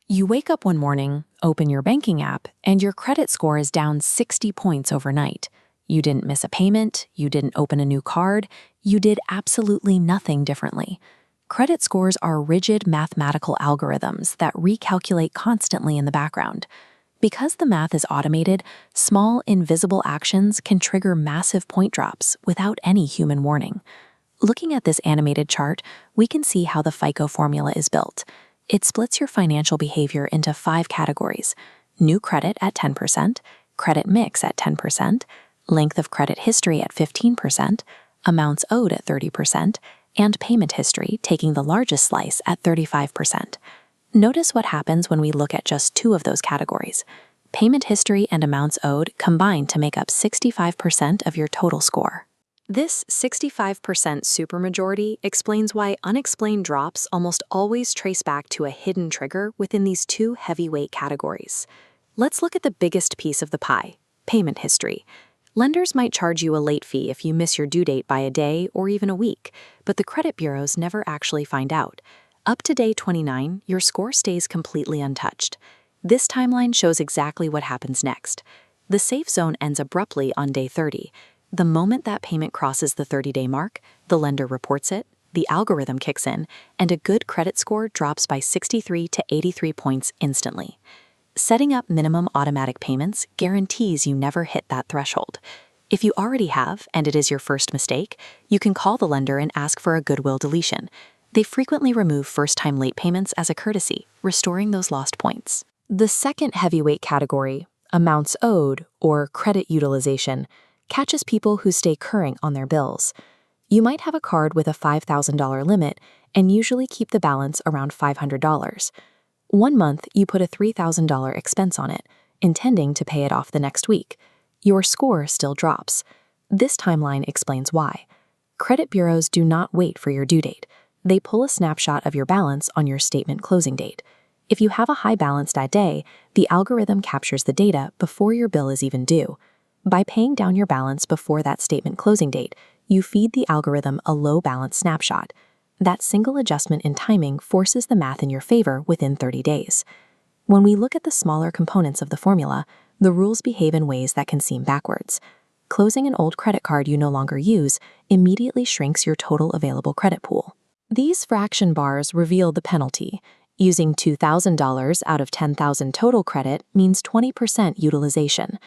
You wake up one morning, open your banking app, and your credit score is down 60 points overnight. You didn't miss a payment, you didn't open a new card, you did absolutely nothing differently. Credit scores are rigid mathematical algorithms that recalculate constantly in the background. Because the math is automated, small, invisible actions can trigger massive point drops without any human warning. Looking at this animated chart, we can see how the FICO formula is built. It splits your financial behavior into 5 categories: new credit at 10%, credit mix at 10%, length of credit history at 15%, amounts owed at 30%, and payment history taking the largest slice at 35%. Notice what happens when we look at just 2 of those categories. Payment history and amounts owed combine to make up 65% of your total score. This 65% supermajority explains why unexplained drops almost always trace back to a hidden trigger within these 2 heavyweight categories. Let's look at the biggest piece of the pie: payment history. Lenders might charge you a late fee if you miss your due date by a day or even a week, but the credit bureaus never actually find out. Up to day 29, your score stays completely untouched. This timeline shows exactly what happens next. The safe zone ends abruptly on day 30. The moment that payment crosses the 30-day mark, the lender reports it, the algorithm kicks in, and a good credit score drops by 63 to 83 points instantly. Setting up minimum automatic payments guarantees you never hit that threshold. If you already have, and it is your first mistake, you can call the lender and ask for a goodwill deletion. They frequently remove first-time late payments as a courtesy, restoring those lost points. The second heavyweight category, amounts owed, or credit utilization, catches people who stay current on their bills. You might have a card with a $5,000 limit and usually keep the balance around $500. One month, you put a $3,000 expense on it, intending to pay it off the next week. Your score still drops. This timeline explains why. Credit bureaus do not wait for your due date. They pull a snapshot of your balance on your statement closing date. If you have a high balance that day, the algorithm captures the data before your bill is even due. By paying down your balance before that statement closing date, you feed the algorithm a low balance snapshot. That single adjustment in timing forces the math in your favor within 30 days. When we look at the smaller components of the formula, the rules behave in ways that can seem backwards. Closing an old credit card you no longer use immediately shrinks your total available credit pool. These fraction bars reveal the penalty. Using $2,000 out of $10,000 total credit means 20% utilization.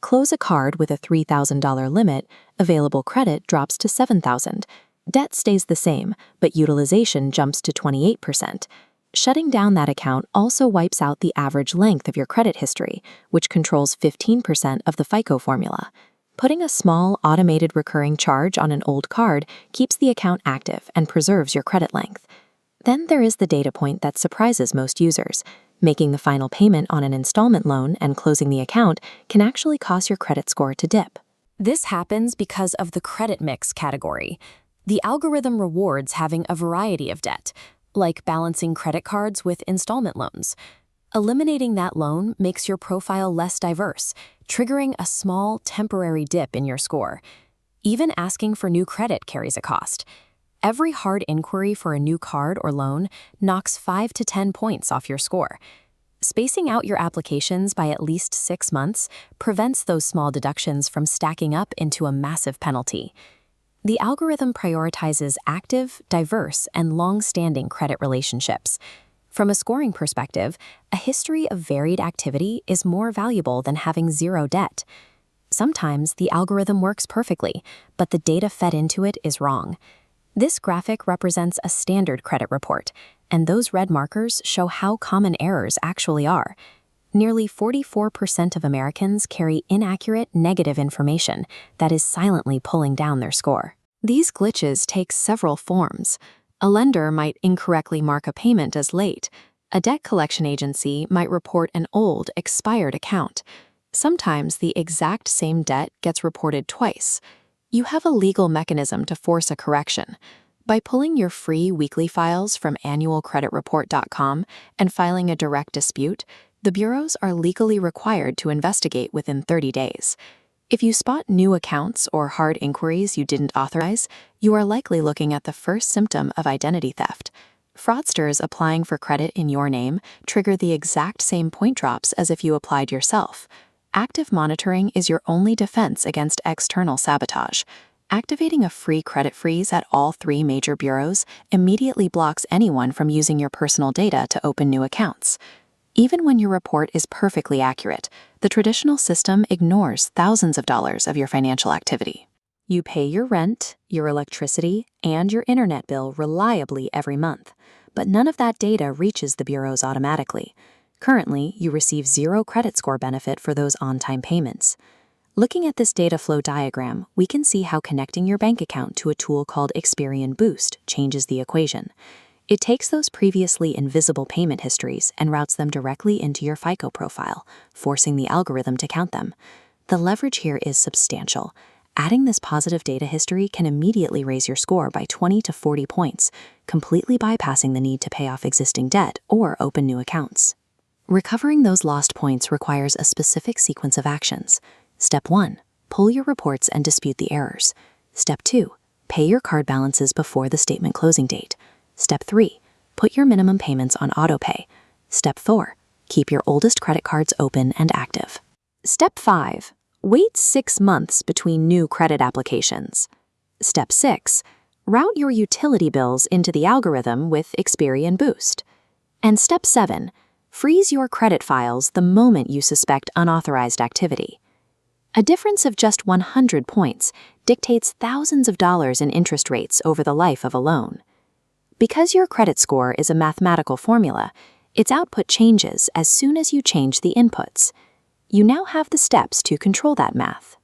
Close a card with a $3,000 limit, available credit drops to $7,000. Debt stays the same, but utilization jumps to 28%. Shutting down that account also wipes out the average length of your credit history, which controls 15% of the FICO formula. Putting a small, automated recurring charge on an old card keeps the account active and preserves your credit length. Then there is the data point that surprises most users. Making the final payment on an installment loan and closing the account can actually cause your credit score to dip. This happens because of the credit mix category. The algorithm rewards having a variety of debt, like balancing credit cards with installment loans. Eliminating that loan makes your profile less diverse, triggering a small, temporary dip in your score. Even asking for new credit carries a cost. Every hard inquiry for a new card or loan knocks 5 to 10 points off your score. Spacing out your applications by at least 6 months prevents those small deductions from stacking up into a massive penalty. The algorithm prioritizes active, diverse, and long-standing credit relationships. From a scoring perspective, a history of varied activity is more valuable than having zero debt. Sometimes the algorithm works perfectly, but the data fed into it is wrong. This graphic represents a standard credit report, and those red markers show how common errors actually are. Nearly 44% of Americans carry inaccurate, negative information that is silently pulling down their score. These glitches take several forms. A lender might incorrectly mark a payment as late. A debt collection agency might report an old, expired account. Sometimes the exact same debt gets reported twice. You have a legal mechanism to force a correction. By pulling your free weekly files from annualcreditreport.com and filing a direct dispute, the bureaus are legally required to investigate within 30 days. If you spot new accounts or hard inquiries you didn't authorize, you are likely looking at the first symptom of identity theft. Fraudsters applying for credit in your name trigger the exact same point drops as if you applied yourself. Active monitoring is your only defense against external sabotage. Activating a free credit freeze at all 3 major bureaus immediately blocks anyone from using your personal data to open new accounts. Even when your report is perfectly accurate, the traditional system ignores thousands of dollars of your financial activity. You pay your rent, your electricity, and your internet bill reliably every month, but none of that data reaches the bureaus automatically. Currently, you receive 0 credit score benefit for those on-time payments. Looking at this data flow diagram, we can see how connecting your bank account to a tool called Experian Boost changes the equation. It takes those previously invisible payment histories and routes them directly into your FICO profile, forcing the algorithm to count them. The leverage here is substantial. Adding this positive data history can immediately raise your score by 20 to 40 points, completely bypassing the need to pay off existing debt or open new accounts. Recovering those lost points requires a specific sequence of actions. Step 1. Pull your reports and dispute the errors. Step 2. Pay your card balances before the statement closing date. Step 3. Put your minimum payments on autopay. Step 4. Keep your oldest credit cards open and active. Step 5. Wait 6 months between new credit applications. Step 6. Route your utility bills into the algorithm with Experian Boost. And Step 7. Freeze your credit files the moment you suspect unauthorized activity. A difference of just 100 points dictates thousands of dollars in interest rates over the life of a loan. Because your credit score is a mathematical formula, its output changes as soon as you change the inputs. You now have the steps to control that math.